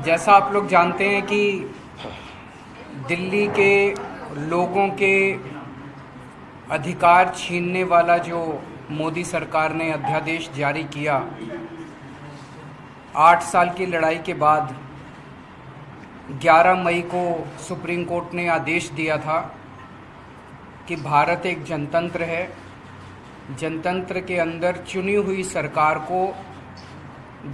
जैसा आप लोग जानते हैं कि दिल्ली के लोगों के अधिकार छीनने वाला जो मोदी सरकार ने अध्यादेश जारी किया, 8 साल की लड़ाई के बाद 11 मई को सुप्रीम कोर्ट ने आदेश दिया था कि भारत एक जनतंत्र है। जनतंत्र के अंदर चुनी हुई सरकार को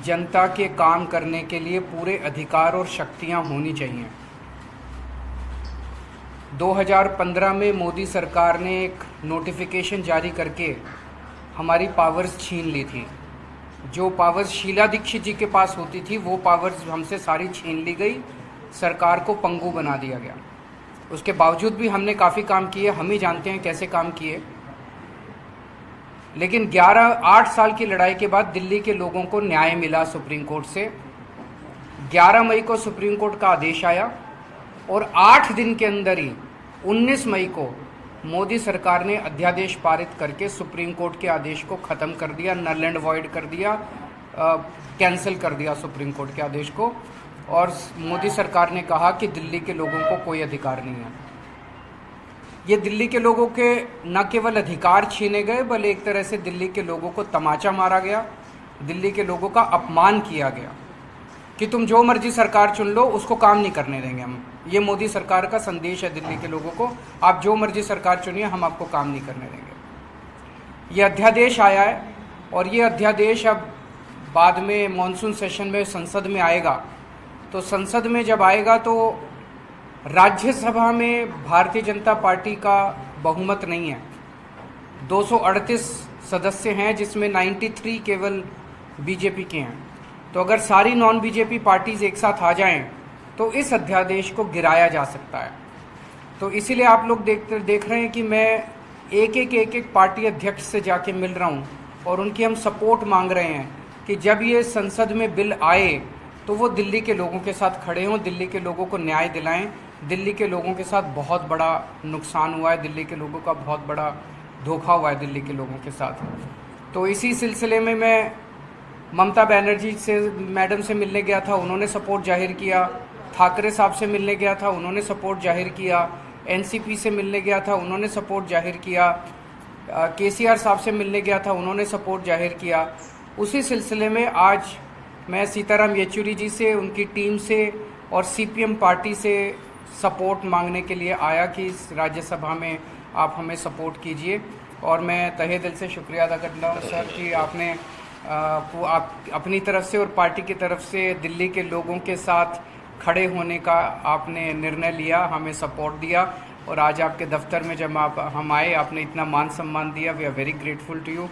जनता के काम करने के लिए पूरे अधिकार और शक्तियां होनी चाहिए। 2015 में मोदी सरकार ने एक नोटिफिकेशन जारी करके हमारी पावर्स छीन ली थी। जो पावर्स शीला दीक्षित जी के पास होती थी वो पावर्स हमसे सारी छीन ली गई, सरकार को पंगु बना दिया गया। उसके बावजूद भी हमने काफ़ी काम किए, हम ही जानते हैं कैसे काम किए। लेकिन 8 साल की लड़ाई के बाद दिल्ली के लोगों को न्याय मिला सुप्रीम कोर्ट से। 11 मई को सुप्रीम कोर्ट का आदेश आया और 8 दिन के अंदर ही 19 मई को मोदी सरकार ने अध्यादेश पारित करके सुप्रीम कोर्ट के आदेश को ख़त्म कर दिया, नल एंड वॉइड कर दिया, कैंसिल कर दिया सुप्रीम कोर्ट के आदेश को। और मोदी सरकार ने कहा कि दिल्ली के लोगों को कोई अधिकार नहीं है। ये दिल्ली के लोगों के न केवल अधिकार छीने गए, बल्कि एक तरह से दिल्ली के लोगों को तमाचा मारा गया, दिल्ली के लोगों का अपमान किया गया कि तुम जो मर्जी सरकार चुन लो, उसको काम नहीं करने देंगे हम। ये मोदी सरकार का संदेश है दिल्ली के लोगों को, आप जो मर्जी सरकार चुनिए, हम आपको काम नहीं करने देंगे। ये अध्यादेश आया है और ये अध्यादेश अब बाद में मॉनसून सेशन में संसद में आएगा। तो संसद में जब आएगा तो राज्यसभा में भारतीय जनता पार्टी का बहुमत नहीं है। 238 सदस्य हैं जिसमें 93 केवल बीजेपी के हैं। तो अगर सारी नॉन बीजेपी पार्टीज एक साथ आ जाएं तो इस अध्यादेश को गिराया जा सकता है। तो इसीलिए आप लोग देख रहे हैं कि मैं एक पार्टी अध्यक्ष से जाके मिल रहा हूं और उनकी हम सपोर्ट मांग रहे हैं कि जब ये संसद में बिल आए तो वो दिल्ली के लोगों के साथ खड़े हों, दिल्ली के लोगों को न्याय दिलाएं। दिल्ली के लोगों के साथ बहुत बड़ा नुकसान हुआ है, दिल्ली के लोगों का बहुत बड़ा धोखा हुआ है दिल्ली के लोगों के साथ। तो इसी सिलसिले में मैं ममता बनर्जी से मैडम से मिलने गया था, उन्होंने सपोर्ट जाहिर किया। ठाकरे साहब से मिलने गया था, उन्होंने सपोर्ट जाहिर किया। एनसीपी से मिलने गया था, उन्होंने सपोर्ट जाहिर किया। केसीआर साहब से मिलने गया था, उन्होंने सपोर्ट जाहिर किया। उसी सिलसिले में आज मैं सीताराम येचुरी जी से, उनकी टीम से और सीपीएम पार्टी से सपोर्ट मांगने के लिए आया कि इस राज्यसभा में आप हमें सपोर्ट कीजिए। और मैं तहे दिल से शुक्रिया अदा करता हूँ सर कि आपने आप अपनी तरफ से और पार्टी की तरफ से दिल्ली के लोगों के साथ खड़े होने का आपने निर्णय लिया, हमें सपोर्ट दिया। और आज आपके दफ्तर में जब हम आए, आपने इतना मान सम्मान दिया। We are very grateful to you.